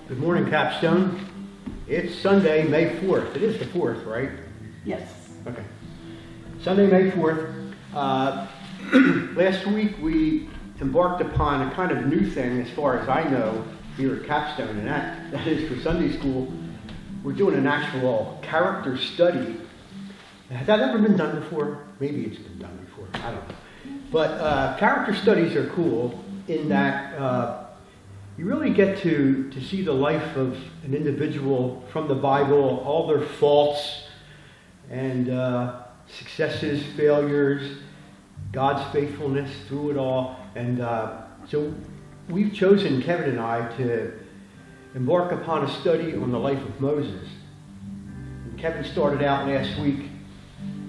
Good morning, Capstone. It's Sunday, May 4th. It is the 4th, right? Yes. Okay. Sunday, May 4th. Last week we embarked upon a kind of new thing, as far as I know, here at Capstone, and that is for Sunday school. We're doing an actual character study. Has that ever been done before? Maybe it's been done before. I don't know. But character studies are cool in that you really get to see the life of an individual from the Bible, all their faults and successes, failures, God's faithfulness through it all. And so we've chosen, Kevin and I, to embark upon a study on the life of Moses. And Kevin started out last week,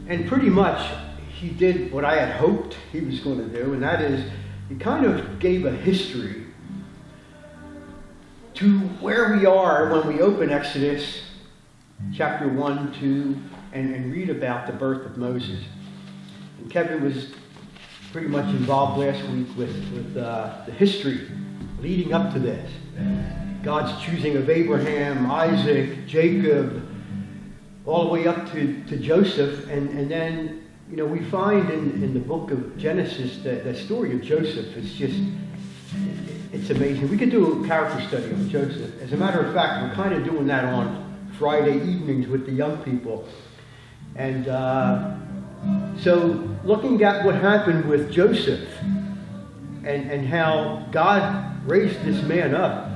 and pretty much he did what I had hoped he was going to do, and that is he kind of gave a history to where we are when we open Exodus chapter 1, 2, and read about the birth of Moses. And Kevin was pretty much involved last week with the history leading up to this. God's choosing of Abraham, Isaac, Jacob, all the way up to Joseph. And then, you know, we find in the book of Genesis that the story of Joseph is just, it's amazing. We could do a character study on Joseph. As a matter of fact, we're kind of doing that on Friday evenings with the young people. And so looking at what happened with Joseph and how God raised this man up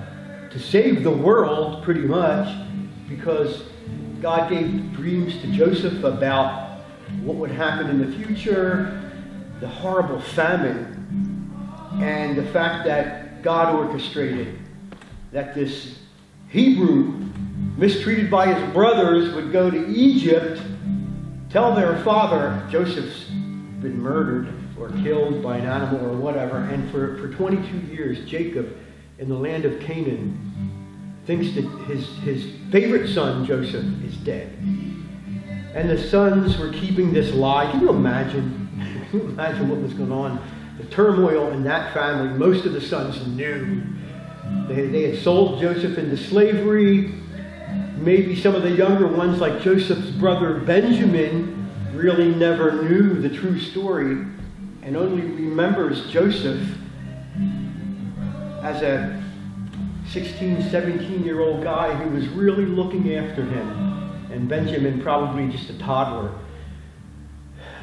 to save the world pretty much, because God gave dreams to Joseph about what would happen in the future, the horrible famine, and the fact that God orchestrated that this Hebrew, mistreated by his brothers, would go to Egypt, tell their father Joseph's been murdered or killed by an animal or whatever, and for 22 years Jacob in the land of Canaan thinks that his favorite son Joseph is dead. And the sons were keeping this lie. Can you imagine? Can you imagine what was going on? The turmoil in that family. Most of the sons knew. They had sold Joseph into slavery. Maybe some of the younger ones, like Joseph's brother Benjamin, really never knew the true story and only remembers Joseph as a 16, 17-year-old guy who was really looking after him. And Benjamin probably just a toddler,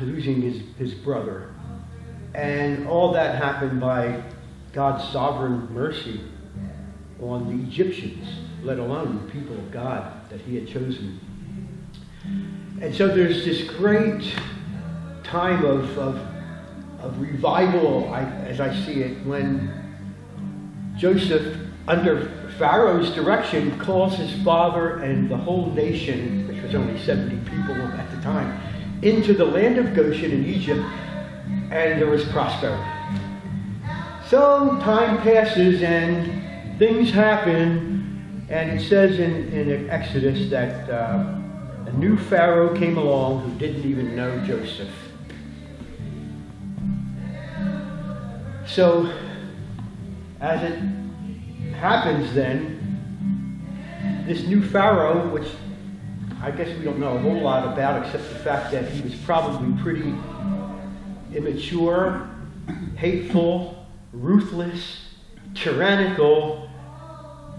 losing his brother. And all that happened by God's sovereign mercy on the Egyptians, let alone the people of God that he had chosen. And so there's this great time of revival, as I see it, when Joseph, under Pharaoh's direction, calls his father and the whole nation, which was only 70 people at the time, into the land of Goshen in Egypt, and there was prosperity. So time passes and things happen, and it says in Exodus that a new Pharaoh came along who didn't even know Joseph. So as it happens then, this new Pharaoh, which I guess we don't know a whole lot about except the fact that he was probably pretty immature, hateful, ruthless, tyrannical,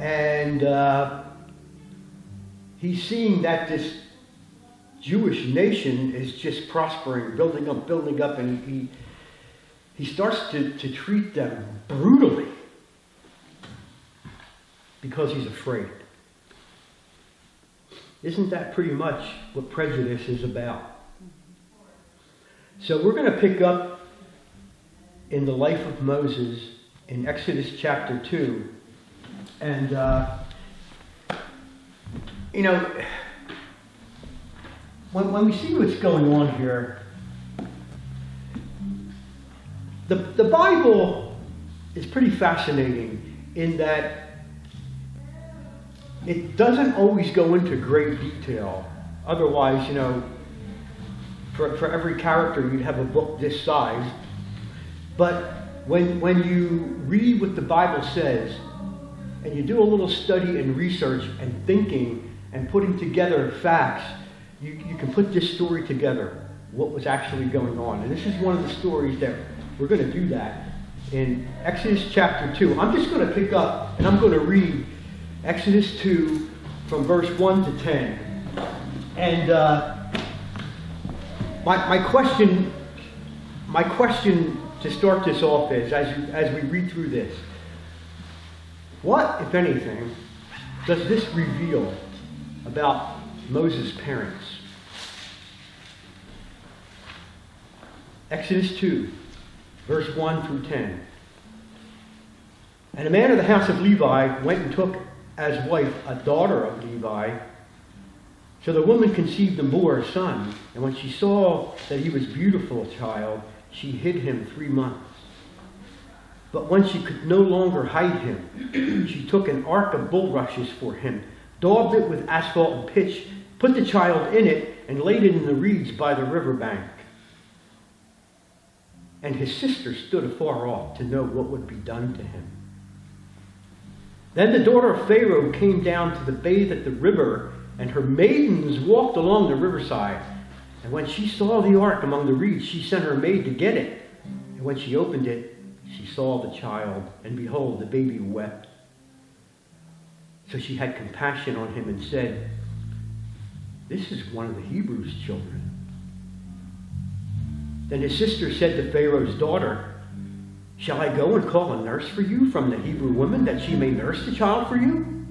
and he's seeing that this Jewish nation is just prospering, building up, and he starts to treat them brutally because he's afraid. Isn't that pretty much what prejudice is about? So we're going to pick up in the life of Moses in Exodus chapter 2. And, you know, when we see what's going on here, the Bible is pretty fascinating in that it doesn't always go into great detail. Otherwise, you know, for every character you'd have a book this size. But when you read what the Bible says, and you do a little study and research and thinking and putting together facts, you can put this story together, what was actually going on. And this is one of the stories that we're going to do that in Exodus chapter 2. I'm just going to pick up and I'm going to read Exodus 2 from verse 1 to 10. And my question to start this off is, as we read through this, what, if anything, does this reveal about Moses' parents? Exodus 2, verse 1 through 10. And a man of the house of Levi went and took as wife a daughter of Levi. So the woman conceived and bore a son. And when she saw that he was beautiful child, she hid him 3 months. But when she could no longer hide him, she took an ark of bulrushes for him, daubed it with asphalt and pitch, put the child in it, and laid it in the reeds by the river bank. And his sister stood afar off to know what would be done to him. Then the daughter of Pharaoh came down to the bathe at the river, and her maidens walked along the riverside. And when she saw the ark among the reeds, she sent her maid to get it. And when she opened it, she saw the child, and behold, the baby wept. So she had compassion on him and said, "This is one of the Hebrews' children." Then his sister said to Pharaoh's daughter, "Shall I go and call a nurse for you from the Hebrew woman, that she may nurse the child for you?"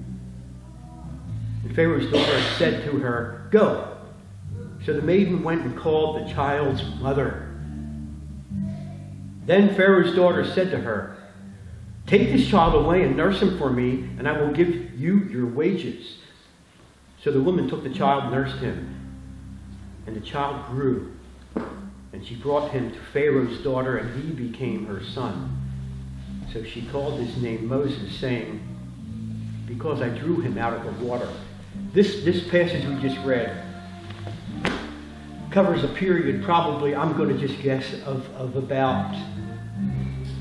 And Pharaoh's daughter said to her, "Go." So the maiden went and called the child's mother. Then Pharaoh's daughter said to her, "Take this child away and nurse him for me, and I will give you your wages." So the woman took the child and nursed him. And the child grew. And she brought him to Pharaoh's daughter, and he became her son. So she called his name Moses, saying, "Because I drew him out of the water." This passage we just read covers a period, probably, I'm going to just guess, of about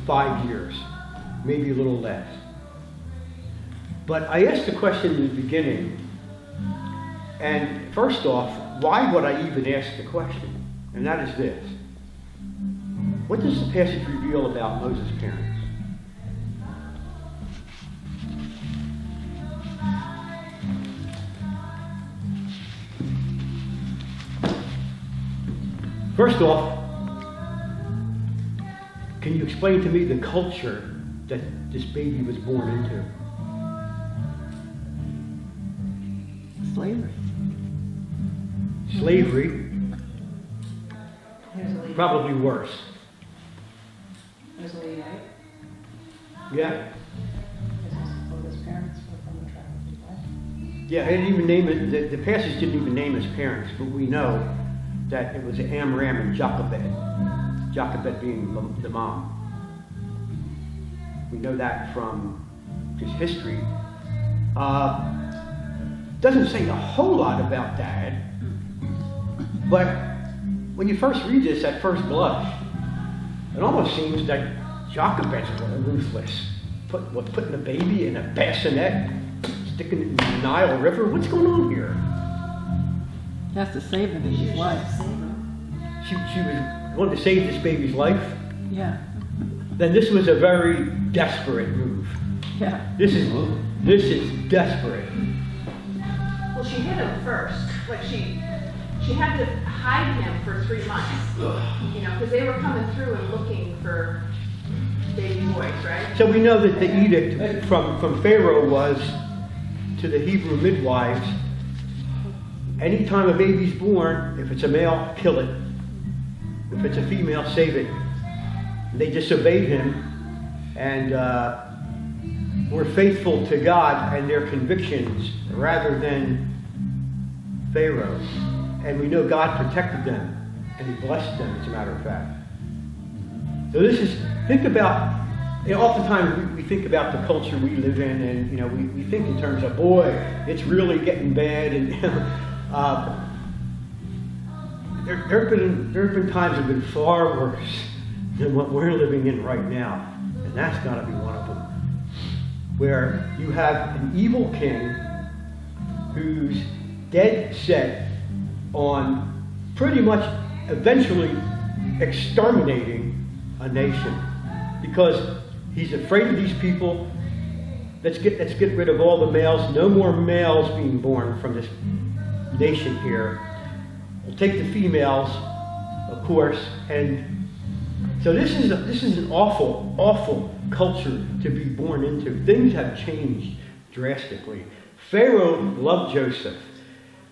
5 years, maybe a little less. But I asked the question in the beginning, and first off, why would I even ask the question? And that is this: what does the passage reveal about Moses' parents? First off, can you explain to me the culture that this baby was born into? Slavery. Slavery. Probably worse. There's a Levite. Yeah. His parents were from the tribe of Levi. Yeah, I didn't even name it. The passage didn't even name his parents, but we know that it was Amram and Jochebed. Jochebed being the mom. We know that from just history. Doesn't say a whole lot about Dad, but when you first read this at first blush, it almost seems that Jochebed's a little ruthless. Putting a baby in a bassinet, sticking it in the Nile River. What's going on here? He has to save him in his life. She was wanting to save this baby's life. Yeah. Then this was a very desperate move. Yeah. This is desperate. Well, she hid him first. Like she had to hide him for 3 months. You know, because they were coming through and looking for baby boys, right? So we know that the edict from Pharaoh was to the Hebrew midwives: anytime a baby's born, if it's a male, kill it. If it's a female, save it. They disobeyed him and were faithful to God and their convictions rather than Pharaoh. And we know God protected them and he blessed them, as a matter of fact. So think about, oftentimes we think about the culture we live in, and we think in terms of, boy, it's really getting bad, and there have been times that have been far worse than what we're living in right now, and that's got to be one of them. where you have an evil king who's dead set on pretty much eventually exterminating a nation because he's afraid of these people. Let's get rid of all the males. No more males being born from this nation here. We'll take the females, of course, and so this is an awful culture to be born into. Things have changed drastically. Pharaoh loved Joseph.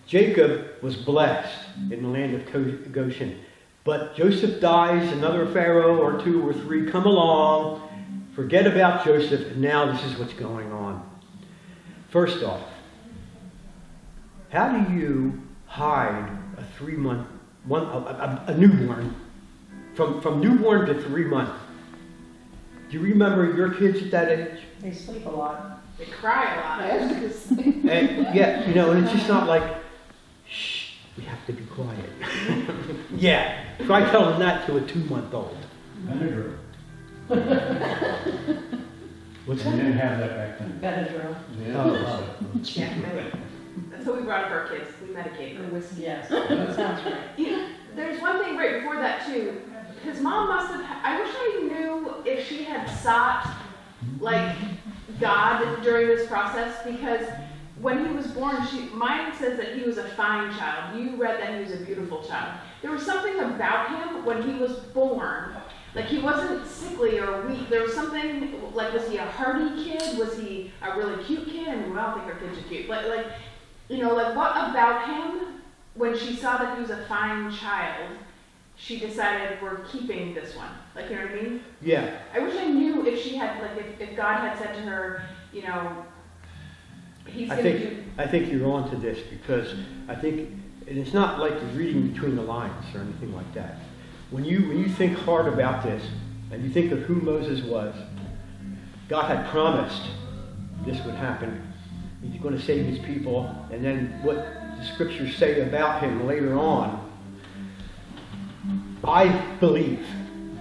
Jacob was blessed in the land of Goshen. But Joseph dies, another Pharaoh or two or three come along, forget about Joseph, and now this is what's going on. First off, how do you hide a 3-month, a newborn, from newborn to 3 months? Do you remember your kids at that age? They sleep a lot. They cry a lot. And yeah, and it's just not like, shh, we have to be quiet. Yeah, try telling that to a 2-month-old. Benadryl. What's We that? didn't have that back then. Benadryl. Oh. Yeah, that's what we brought up for our kids. We medicate Or them. whiskey, yes, that sounds right. You know, there's one thing right before that too. His mom must have. I wish I knew if she had sought like God during this process, because when he was born, mine says that he was a fine child. You read that he was a beautiful child. There was something about him when he was born. Like he wasn't sickly or weak. There was something like, was he a hardy kid? Was he a really cute kid? I mean, I don't think our kids are cute. But like what about him? When she saw that he was a fine child, she decided we're keeping this one. Like, you know what I mean? Yeah. I wish I knew if she had, like, if God had said to her, he's I going to do. think you're on to this because I think, and it's not like you're reading between the lines or anything like that. When you think hard about this and you think of who Moses was, God had promised this would happen. He's going to save his people, and then what the scriptures say about him later on. I believe,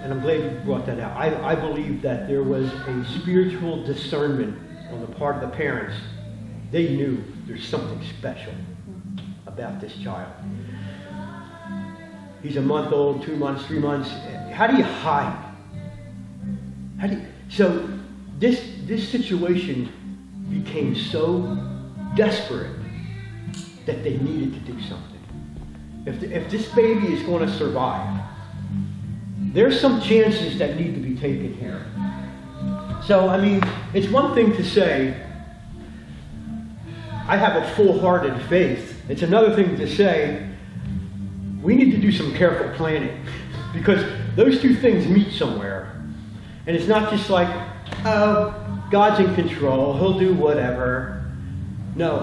and I'm glad you brought that out, I believe that there was a spiritual discernment on the part of the parents. They knew there's something special about this child. He's a month old, 2 months, 3 months. How do you hide? So this situation became so desperate that they needed to do something. If this baby is going to survive, there's some chances that need to be taken here. So, I mean, it's one thing to say, I have a full-hearted faith. It's another thing to say, we need to do some careful planning. Because those two things meet somewhere. And it's not just like, oh, God's in control, he'll do whatever. No,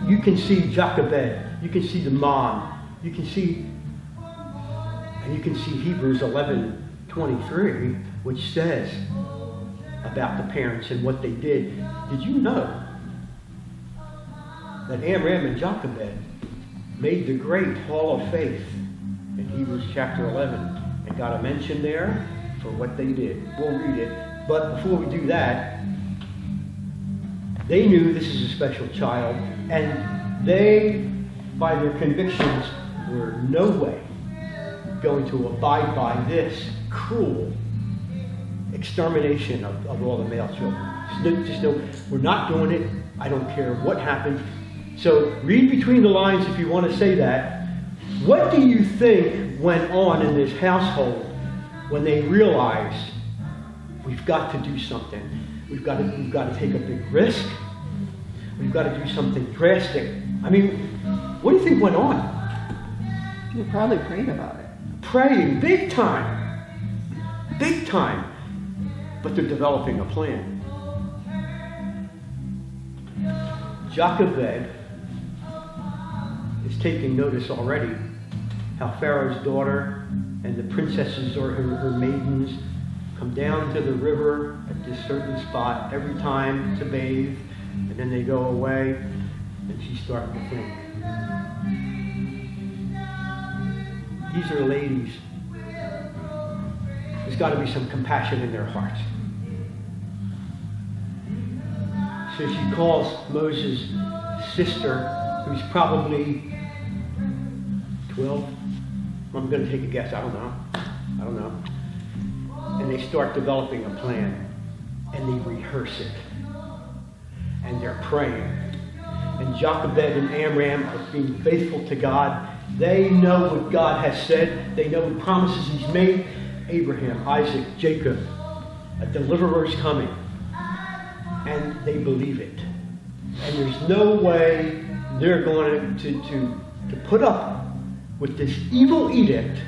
you can see Jochebed, you can see the mom, you can see Hebrews 11:23, which says about the parents and what they did. Did you know that Amram and Jochebed made the great Hall of Faith in Hebrews chapter 11 and got a mention there for what they did? We'll read it. But before we do that, they knew this is a special child, and they, by their convictions, were no way going to abide by this cruel extermination of all the male children. Just no, we're not doing it. I don't care what happened. So read between the lines if you want to say that. What do you think went on in this household when they realized we've got to do something? We've got to take a big risk. We've got to do something drastic. I mean, what do you think went on? You probably prayed about it. Praying, big time. Big time. But they're developing a plan. Jochebed is taking notice already how Pharaoh's daughter and the princesses or her maidens come down to the river at this certain spot every time to bathe, and then they go away, and she's starting to think. These are ladies. There's got to be some compassion in their hearts. So she calls Moses' sister, who's probably 12. I'm going to take a guess. I don't know. And they start developing a plan. And they rehearse it. And they're praying. And Jochebed and Amram are being faithful to God. They know what God has said. They know what promises He's made. Abraham, Isaac, Jacob. A deliverer's coming. And they believe it. And there's no way they're going to put up with this evil edict.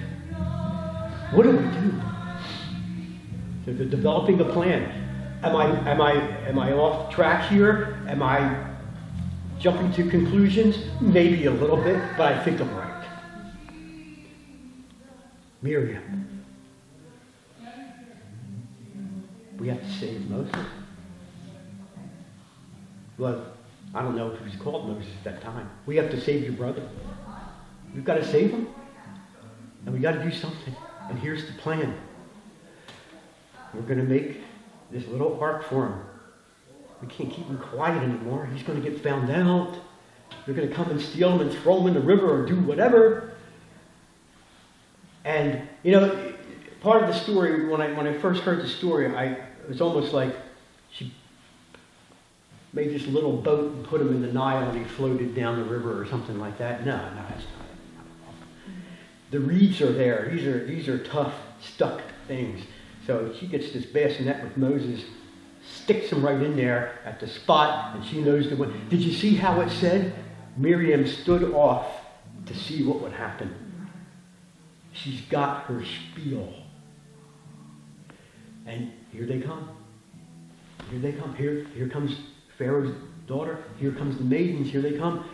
What do we do? So they're developing a plan. Am I off track here? Am I jumping to conclusions? Maybe a little bit, but I think I'm right. Miriam. We have to save Moses. Well, I don't know if he was called Moses at that time. We have to save your brother. We've got to save him. And we got to do something. And here's the plan. We're going to make this little ark for him. We can't keep him quiet anymore. He's going to get found out. They're going to come and steal him and throw him in the river or do whatever. And, you know, part of the story, when I first heard the story, it was almost like she made this little boat and put him in the Nile and he floated down the river or something like that. No, that's not it. The reeds are there. These are tough, stuck things. So she gets this bassinet with Moses, sticks him right in there at the spot, and she knows the way. Did you see how it said? Miriam stood off to see what would happen. She's got her spiel. And here they come. Here they come. Here comes Pharaoh's daughter. Here comes the maidens. Here they come.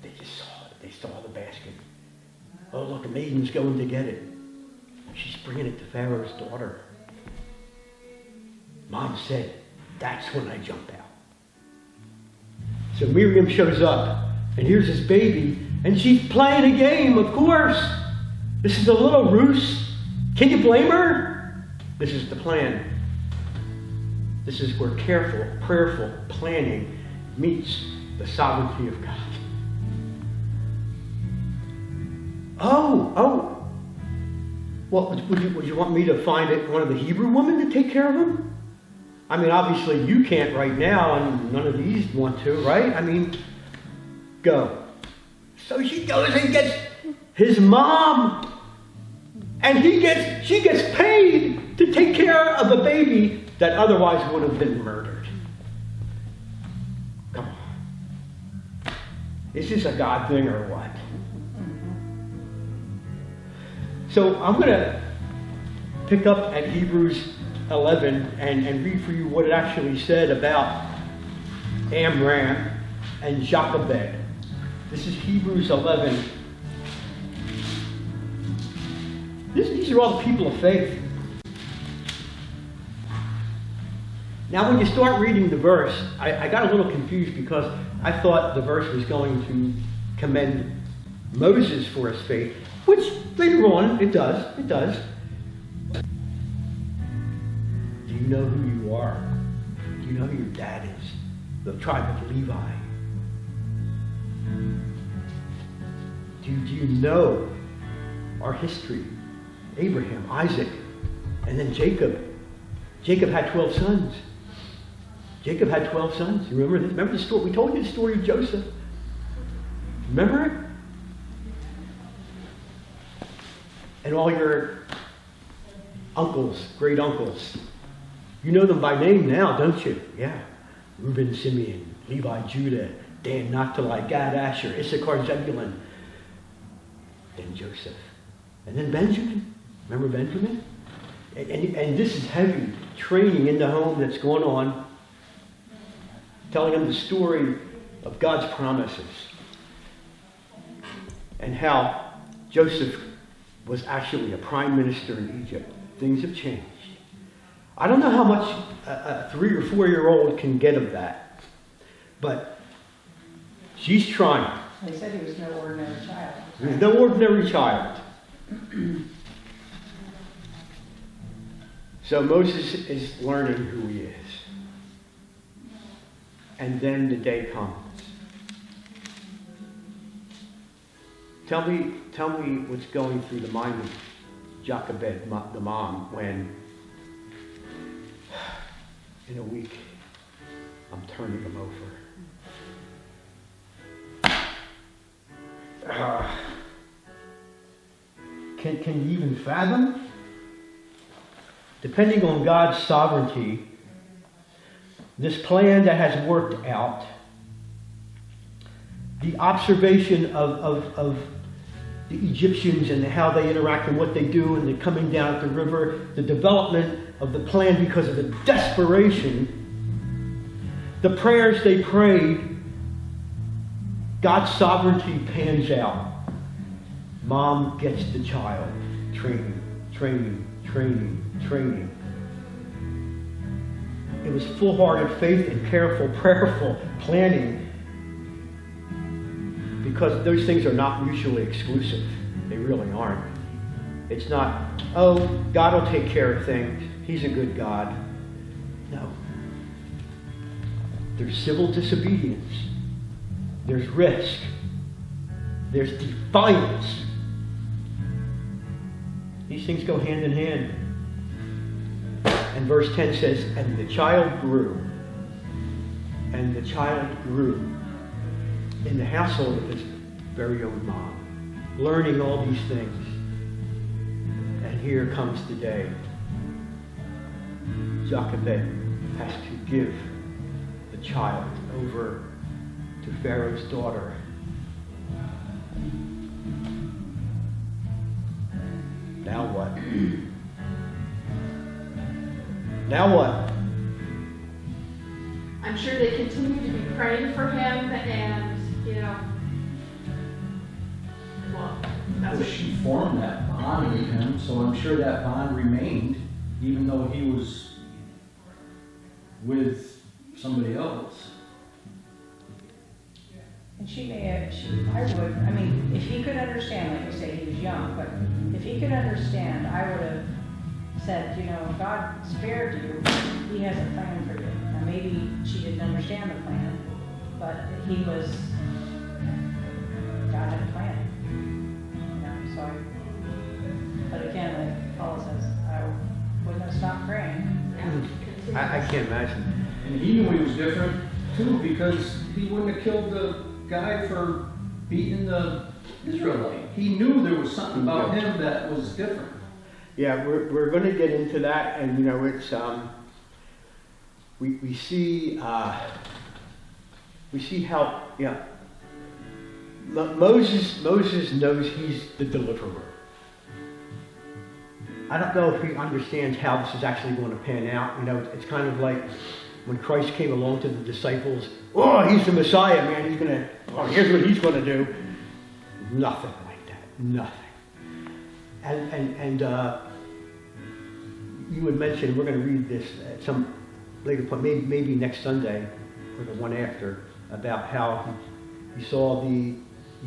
They just saw it. They saw the basket. Oh, look, the maiden's going to get it. She's bringing it to Pharaoh's daughter. Mom said, that's when I jump out. So Miriam shows up, and here's this baby, and she's playing a game, of course. This is a little ruse. Can you blame her? This is the plan. This is where careful, prayerful planning meets the sovereignty of God. Oh. Well, would you want me to find one of the Hebrew women to take care of him? I mean, obviously you can't right now, and none of these want to, right? I mean, go. So she goes and gets his mom, and she gets paid to take care of a baby that otherwise would have been murdered. Come on. Is this a God thing or what? So I'm going to pick up at Hebrews 11 and read for you what it actually said about Amram and Jochebed. This is Hebrews 11. These are all the people of faith. Now when you start reading the verse, I got a little confused because I thought the verse was going to commend Moses for his faith, which later on it does. Do you know who you are? Do you know who your dad is? The tribe of Levi. Do you know our history? Abraham, Isaac, and then Jacob. Jacob had 12 sons. Jacob had 12 sons. You remember this? Remember the story? We told you the story of Joseph. Remember it? And all your uncles, great uncles. You know them by name now, don't you? Yeah. Reuben, Simeon, Levi, Judah, Dan, Naphtali, Gad, Asher, Issachar, Zebulun. Then Joseph. And then Benjamin. Remember Benjamin? And this is heavy training in the home that's going on, telling them the story of God's promises and how Joseph was actually a prime minister in Egypt. Things have changed. I don't know how much a 3 or 4-year-old can get of that, but she's trying. They said he was no ordinary child. He's no ordinary child. So Moses is learning who he is. And then the day comes. Tell me what's going through the mind of Jochebed, the mom, when in a week I'm turning them over. Can you even fathom? Depending on God's sovereignty, this plan that has worked out, the observation of the Egyptians and how they interact and what they do and the coming down at the river, the development of the plan because of the desperation, the prayers they prayed, God's sovereignty pans out. Mom gets the child. Training. It was full-hearted faith and careful, prayerful planning, because those things are not mutually exclusive. They really aren't. It's not, oh, God will take care of things. He's a good God. No. There's civil disobedience. There's risk. There's defiance. These things go hand in hand. And verse 10 says, and the child grew. And the child grew in the household of his very own mom, learning all these things. And here comes the day. Jochebed has to give the child over to Pharaoh's daughter. Now what? Now what? I'm sure they continue to be praying for him, and well, that's Well, what she formed that bond with him, so I'm sure that bond remained, even though he was with somebody else. And she may have, if he could understand, like you say, he was young, but if he could understand, I would have said, God spared you, he has a plan for you. Now maybe she didn't understand the plan, but God had a plan. But again, like Paul says, I wouldn't have stopped praying. I can't imagine. And he knew he was different too, because he wouldn't have killed the guy for beating the Israelite. He knew there was something about him that was different. Yeah, we're going to get into that, and it's we see how Moses knows he's the deliverer. I don't know if he understands how this is actually going to pan out. It's kind of like when Christ came along to the disciples. Oh, he's the Messiah, man. Here's what he's going to do. Nothing like that. Nothing. And you had mentioned, we're going to read this at some later point, maybe next Sunday or the one after, about how he saw the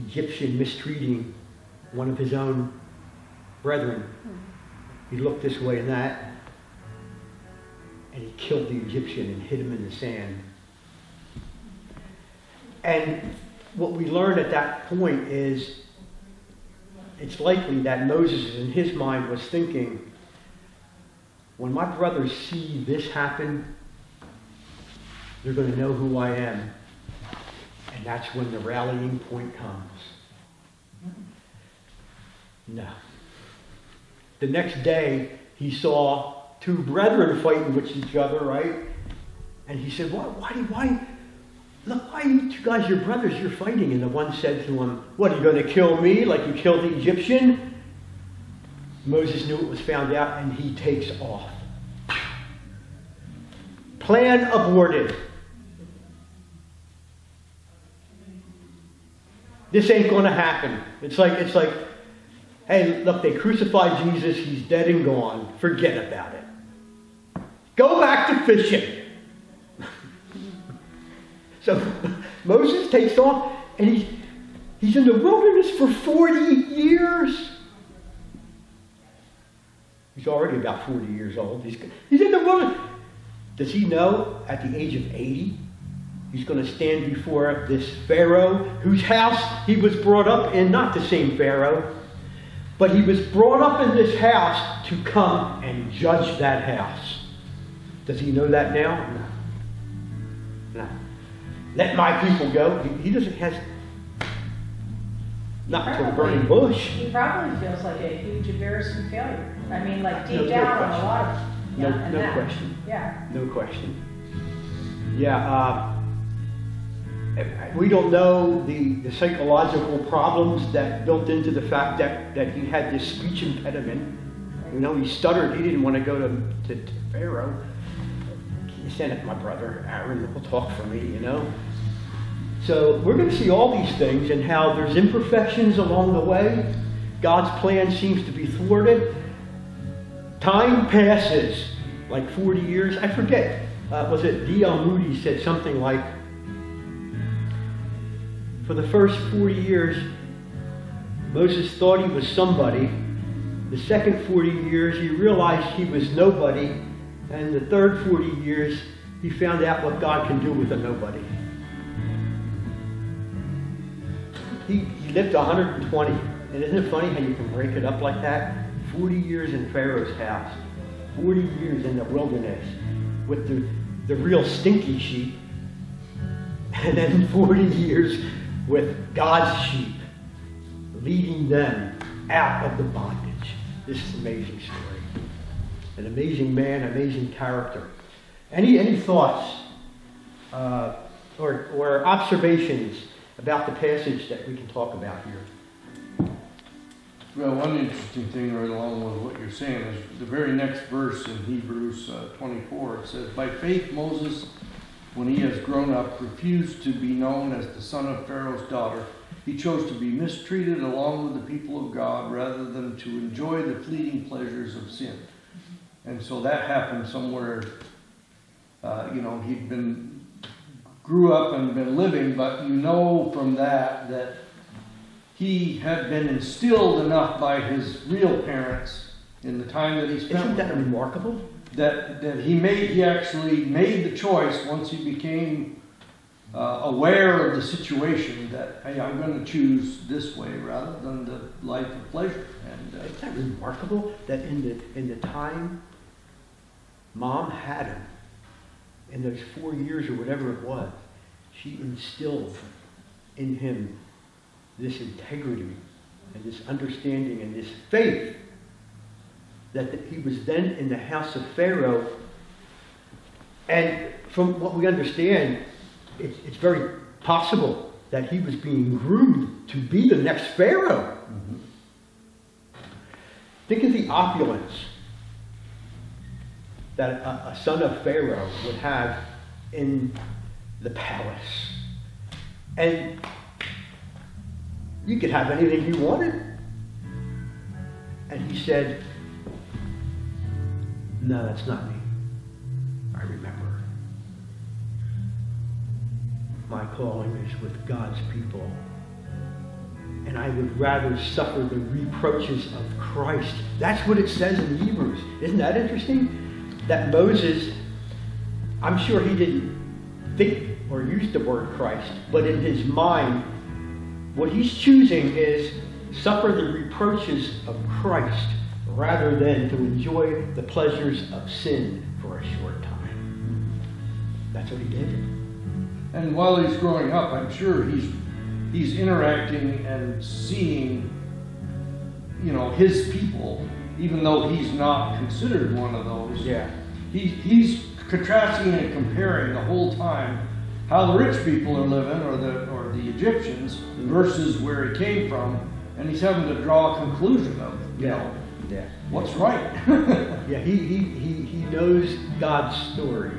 Egyptian mistreating one of his own brethren. He looked this way and that, and he killed the Egyptian and hid him in the sand. And what we learn at that point is it's likely that Moses, in his mind, was thinking, when my brothers see this happen, they're going to know who I am. And that's when the rallying point comes. No. The next day, he saw two brethren fighting with each other, right? And he said, why, look, why are you two guys, your brothers, you're fighting? And the one said to him, what, are you going to kill me like you killed the Egyptian? Moses knew it was found out, and he takes off. Plan aborted. This ain't going to happen. It's like, hey, look, they crucified Jesus. He's dead and gone. Forget about it. Go back to fishing. So Moses takes off, and he's in the wilderness for 40 years. He's already about 40 years old. He's in the wilderness. Does he know at the age of 80 He's going to stand before this Pharaoh, whose house he was brought up in, not the same Pharaoh, but he was brought up in this house to come and judge that house. Does he know that now? No. No. Let my people go. He doesn't have, not to a burning bush. He probably feels like a huge embarrassing failure. I mean, like No deep down on a question. lot of, No- yeah, and no that. question. Yeah. No question. Yeah, we don't know the psychological problems that built into the fact that he had this speech impediment. You know, he stuttered. He didn't want to go to Pharaoh. He said, my brother Aaron will talk for me, you know. So we're going to see all these things and how there's imperfections along the way. God's plan seems to be thwarted. Time passes, like 40 years. I forget. Was it D.L. Moody said something like, for the first 40 years, Moses thought he was somebody. The second 40 years, he realized he was nobody. And the third 40 years, he found out what God can do with a nobody. He lived 120. And isn't it funny how you can break it up like that? 40 years in Pharaoh's house. 40 years in the wilderness with the real stinky sheep. And then 40 years with God's sheep, leading them out of the bondage. This is an amazing story. An amazing man, amazing character. Any thoughts or observations about the passage that we can talk about here? Well, one interesting thing right along with what you're saying is the very next verse in Hebrews 24. It says, by faith Moses, when he has grown up, refused to be known as the son of Pharaoh's daughter. He chose to be mistreated along with the people of God rather than to enjoy the fleeting pleasures of sin. And so that happened somewhere, he'd grew up and been living, but you know from that he had been instilled enough by his real parents in the time that he spent Isn't with that them, remarkable? that he actually made the choice once he became aware of the situation that, hey, I'm going to choose this way rather than the life of pleasure. And Isn't that remarkable that in the time Mom had him, in those 4 years or whatever it was, she instilled in him this integrity and this understanding and this faith that he was then in the house of Pharaoh. And from what we understand, it's very possible that he was being groomed to be the next Pharaoh. Mhm. Think of the opulence that a son of Pharaoh would have in the palace. And you could have anything you wanted. And he said, no, that's not me. I remember. My calling is with God's people. And I would rather suffer the reproaches of Christ. That's what it says in Hebrews. Isn't that interesting? That Moses, I'm sure he didn't think or use the word Christ, but in his mind, what he's choosing is suffer the reproaches of Christ rather than to enjoy the pleasures of sin for a short time. That's what he did. And while he's growing up, I'm sure he's interacting and seeing, his people, even though he's not considered one of those. Yeah. He's contrasting and comparing the whole time how the rich people are living, or the Egyptians, versus where he came from, and he's having to draw a conclusion of, Yeah. what's right. Yeah, he knows God's story.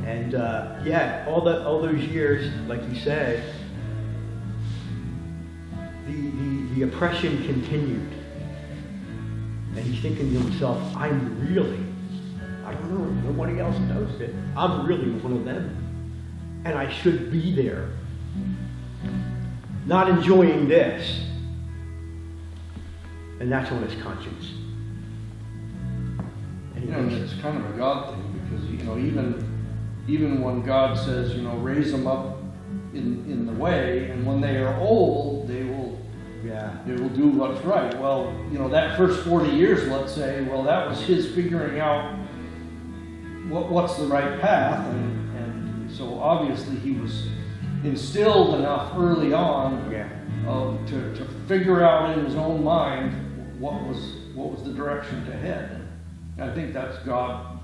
And all those years, like you said, the oppression continued. And he's thinking to himself, I don't know, nobody else knows it. I'm really one of them. And I should be there. Not enjoying this. And that's on his conscience. And he And thinks, it's kind of a God thing, because even even when God says, you know, raise them up in the way, and when they are old, they will do what's right. Well, you know, that first 40 years, let's say, well, that was his figuring out what's the right path, and so obviously he was instilled enough early on to figure out in his own mind what was the direction to head. And I think that's God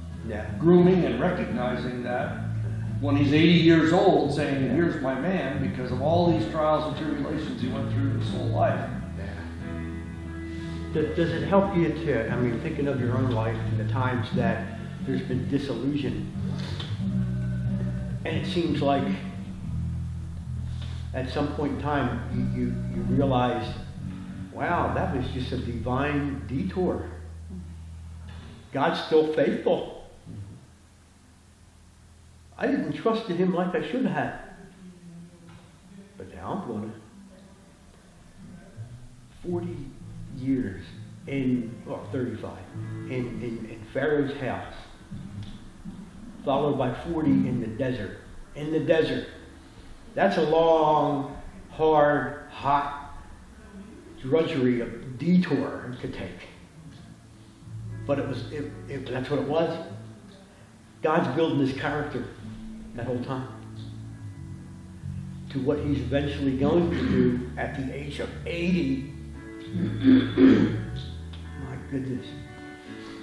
grooming and recognizing that when he's 80 years old, saying, here's my man, because of all these trials and tribulations he went through his whole life. Does it help you to, I mean, thinking of your own life and the times that there's been disillusion, and it seems like at some point in time you realize, wow, that was just a divine detour. God's still faithful. I didn't trust in him like I should have. But now I'm going to. 40 years 35 in Pharaoh's house, followed by 40 in the desert. In the desert. That's a long, hard, hot drudgery of detour to take. But that's what it was. God's building his character that whole time to what he's eventually going to do at the age of 80. My goodness.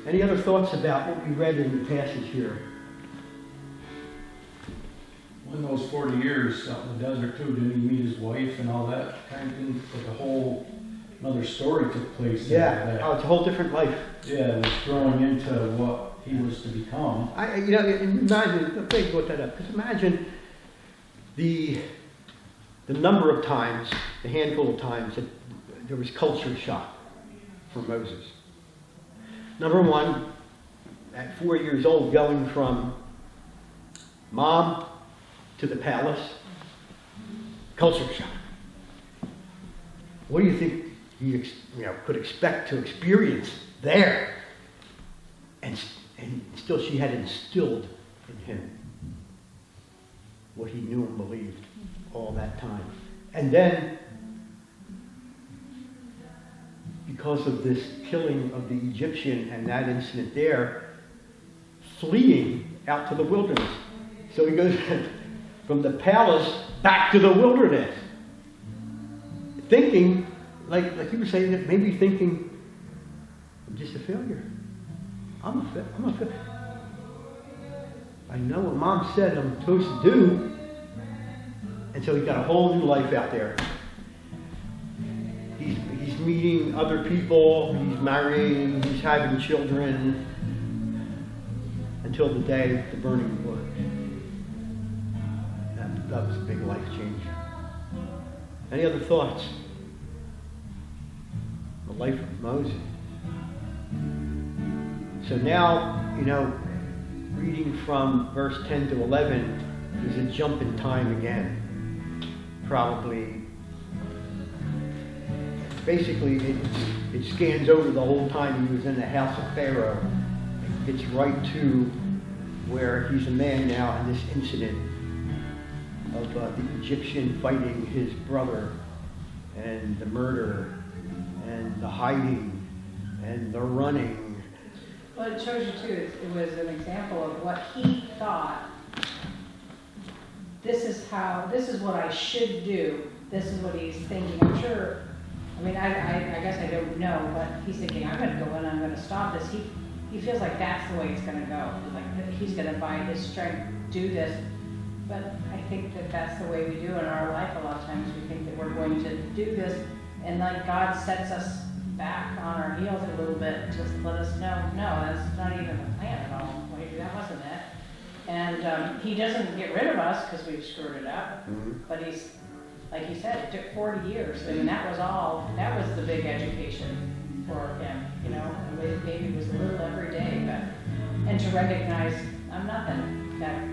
Any other thoughts about what we read in the passage here? In those 40 years out in the desert too, didn't he meet his wife and all that kind of thing? Like a whole another story took place. Oh, it's a whole different life. Yeah, it was growing into what he was to become. Imagine, think about that up, because imagine the number of times, the handful of times that there was culture shock for Moses. Number one, at 4 years old, going from mom to the palace, culture shock. What do you think he could expect to experience there? And still she had instilled in him what he knew and believed all that time. And then, because of this killing of the Egyptian and that incident there, fleeing out to the wilderness. So he goes from the palace back to the wilderness. Thinking, like you were saying, that maybe thinking, I'm just a failure. I'm a failure. I know what mom said I'm supposed to do. And so he's got a whole new life out there. He's meeting other people, he's marrying, he's having children, until the day the burning bush. That was a big life change. Any other thoughts? The life of Moses. So now, reading from verse 10 to 11, there's a jump in time again. Probably, basically, it scans over the whole time he was in the house of Pharaoh. It gets right to where he's a man now in this incident of the Egyptian fighting his brother, and the murder, and the hiding, and the running. Well, it shows you too, it was an example of what he thought, this is what I should do, this is what he's thinking. I'm sure, I guess I don't know, but he's thinking, I'm going to go in, I'm going to stop this. He feels like that's the way it's going to go. Like he's going to, by his strength, do this. But I think that that's the way we do in our life a lot of times. We think that we're going to do this, and like God sets us back on our heels a little bit, just to let us know, no, that's not even the plan at all. Wait, that wasn't it. And he doesn't get rid of us because we've screwed it up. Mm-hmm. But he's, like he said, it took 40 years. I mean, that was the big education for him, Maybe it was a little every day, and to recognize I'm nothing.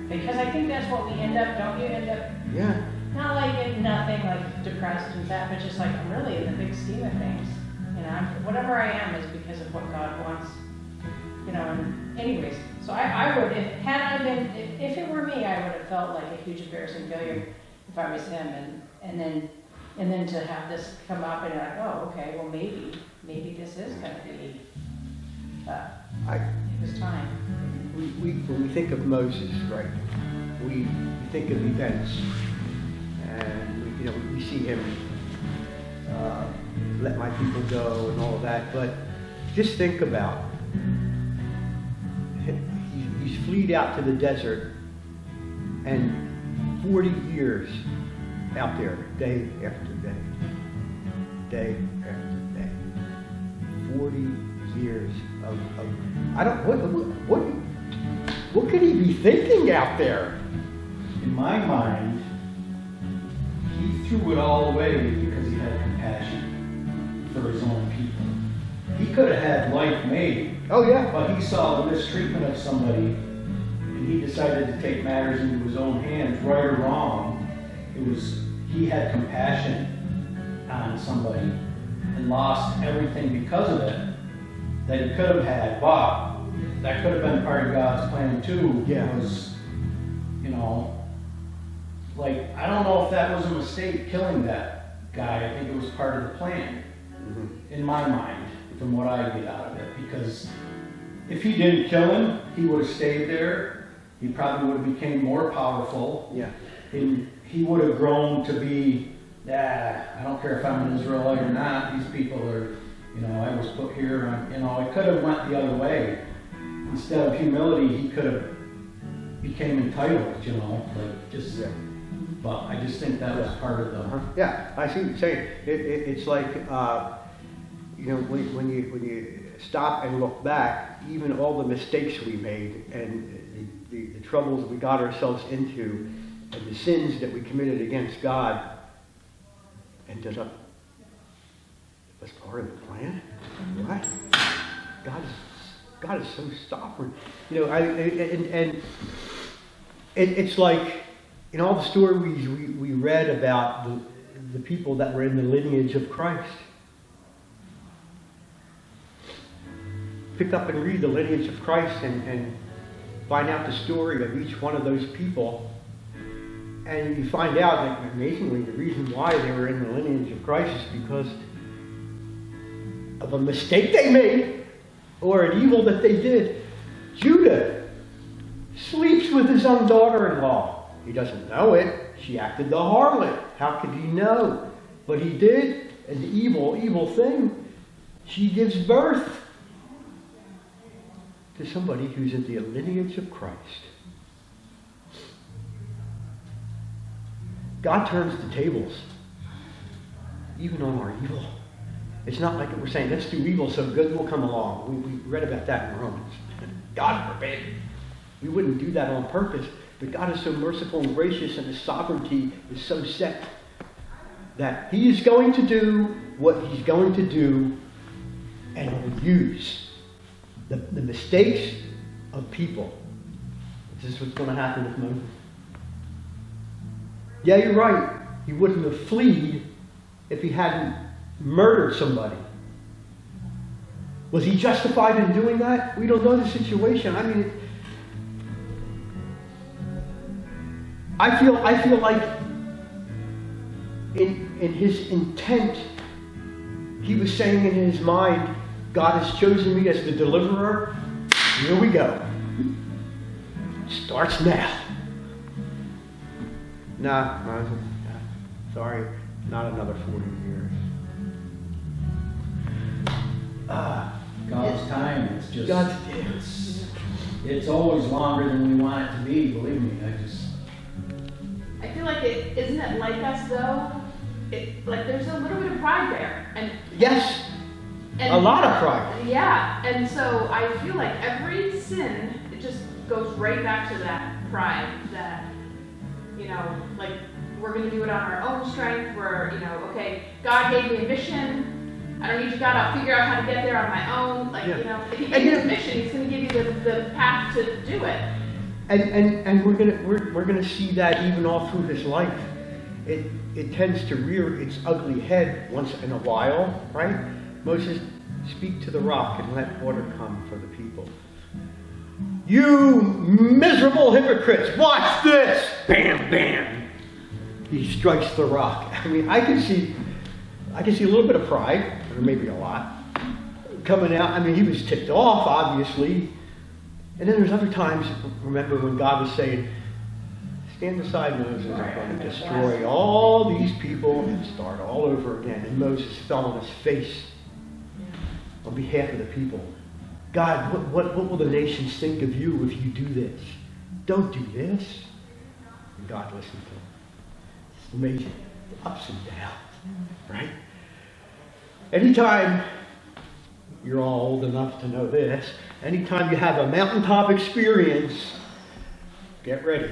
Because I think that's what we end up, don't you end up? Yeah. Not like in nothing, like depressed and that, but just like I'm really in the big scheme of things. Whatever I am is because of what God wants. And anyways, So I would, had I been, if it were me, I would have felt like a huge embarrassing failure if I was him, and then to have this come up and like, oh, okay, well, maybe this is gonna be, it was time. When we think of Moses, right, we think of events, and we see him let my people go and all of that. But just think about he's fled out to the desert, and 40 years out there, day after day, day after day, 40 years of I don't what could he be thinking out there? In my mind, he threw it all away because he had compassion for his own people. He could have had life made, Oh yeah. but he saw the mistreatment of somebody, and he decided to take matters into his own hands, right or wrong. He had compassion on somebody and lost everything because of it that he could have had, but that could have been part of God's plan too. Yeah. Was, like, I don't know if that was a mistake killing that guy. I think it was part of the plan, in my mind, from what I get out of it. Because if he didn't kill him, he would have stayed there. He probably would have became more powerful. Yeah. And he would have grown to be, I don't care if I'm an Israelite or not. These people are, I was put here. It could have went the other way. Instead of humility, he could have became entitled, Yeah. But I just think that was part of the. Yeah, I see what you're saying. It's like, when you stop and look back, even all the mistakes we made and the troubles we got ourselves into and the sins that we committed against God ended up as part of the plan. What? God is so stubborn. It's like in all the stories we read about the people that were in the lineage of Christ. Pick up and read the lineage of Christ and find out the story of each one of those people. And you find out that amazingly the reason why they were in the lineage of Christ is because of a mistake they made or an evil that they did. Judah sleeps with his own daughter-in-law. He doesn't know it. She acted the harlot. How could he know? But he did an evil thing. She gives birth to somebody who's in the lineage of Christ. God turns the tables, even on our evil. It's not like we're saying, let's do evil so good will come along. We read about that in Romans. God forbid. We wouldn't do that on purpose. But God is so merciful and gracious, and His sovereignty is so set that He is going to do what He's going to do, and He'll use the mistakes of people. This is what's going to happen with Moses. Yeah, you're right. He wouldn't have fled if he hadn't murdered somebody. Was he justified in doing that? We don't know the situation. I mean, I feel like in his intent, he was saying in his mind, God has chosen me as the deliverer. Here we go. Starts now. Nah, sorry, not another 40 years. God's time, it's just, God's it's always longer than we want it to be, believe me. I feel like isn't it like us though? Like there's a little bit of pride there, and Yes, a lot of pride. Yeah, and so I feel like every sin, it just goes right back to that pride that, like we're going to do it on our own strength. We're, okay, God gave me a mission. I don't need you, God. I'll figure out how to get there on my own. Like, Yeah. if He gave you a mission, He's going to give you the path to do it. And we're gonna see that even all through his life. It tends to rear its ugly head once in a while, right? Moses, speak to the rock and let water come for the people. You miserable hypocrites, watch this! Bam, bam! He strikes the rock. I mean, I can see a little bit of pride, or maybe a lot, coming out. I mean, he was ticked off, obviously. And then there's other times, remember when God was saying, stand aside, Moses, I'm going to destroy all these people and start all over again. And Moses fell on his face on behalf of the people. God, what will the nations think of you if you do this? Don't do this. And God listened to him. It's amazing. The ups and downs, right? Anytime, you're all old enough to know this, anytime you have a mountaintop experience, get ready.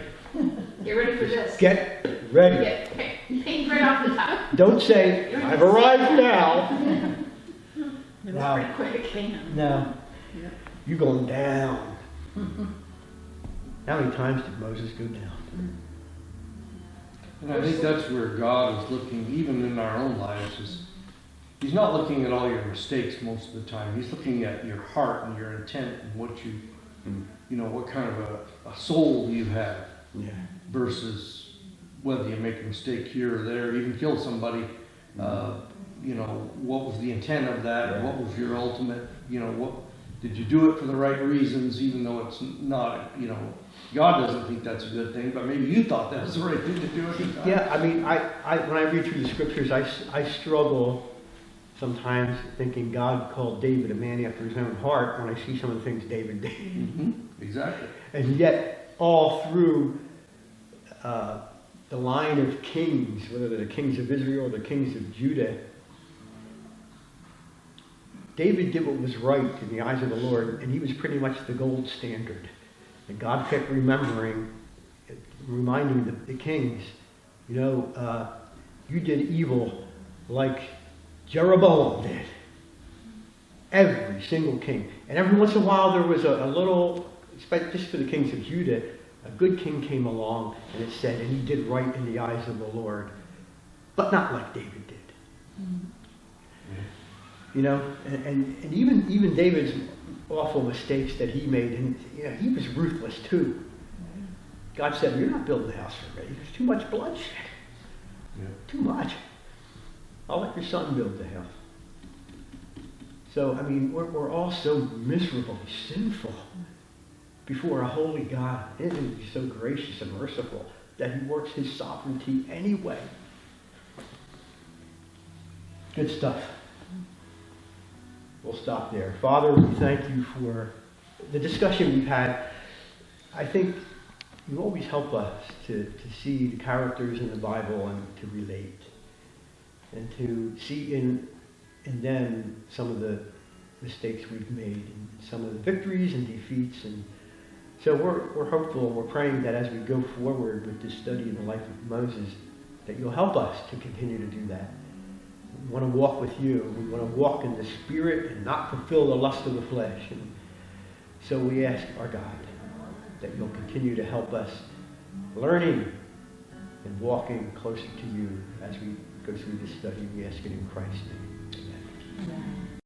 Get ready for this. Get ready. Paint right off the top. Don't say, I've arrived now. It was Wow. pretty quick. No. You're going down. How many times did Moses go down? And I think that's where God is looking, even in our own lives, is He's not looking at all your mistakes most of the time. He's looking at your heart and your intent and what you, what kind of a soul you have Yeah. versus whether you make a mistake here or there, even kill somebody. What was the intent of that? Right. What was your ultimate, what did you do it for the right reasons, even though it's not, God doesn't think that's a good thing, but maybe you thought that was the right thing to do at the time. Yeah, I mean, I when I read through the scriptures, I struggle sometimes thinking God called David a man after his own heart when I see some of the things David did. Mm-hmm. Exactly. And yet, all through the line of kings, whether they're the kings of Israel or the kings of Judah, David did what was right in the eyes of the Lord, and he was pretty much the gold standard. And God kept reminding the kings, you did evil like Jeroboam did. Every single king. And every once in a while there was a little, just for the kings of Judah, a good king came along, and it said, and he did right in the eyes of the Lord, but not like David did. And even David's awful mistakes that he made, and he was ruthless too. God said, you're not building the house for me. There's too much bloodshed. Yeah. Too much. I'll let your son build the house. So, I mean, we're all so miserably sinful before a holy God. Isn't he so gracious and merciful that he works his sovereignty anyway? Good stuff. We'll stop there. Father, we thank you for the discussion we've had. I think you always help us to see the characters in the Bible and to relate. And to see in them some of the mistakes we've made and some of the victories and defeats. And so we're hopeful and we're praying that as we go forward with this study in the life of Moses, that you'll help us to continue to do that. We want to walk with you. We want to walk in the Spirit and not fulfill the lust of the flesh. And so we ask our God that you'll continue to help us learning and walking closer to you as we go through this study. We ask it in Christ's name. Amen.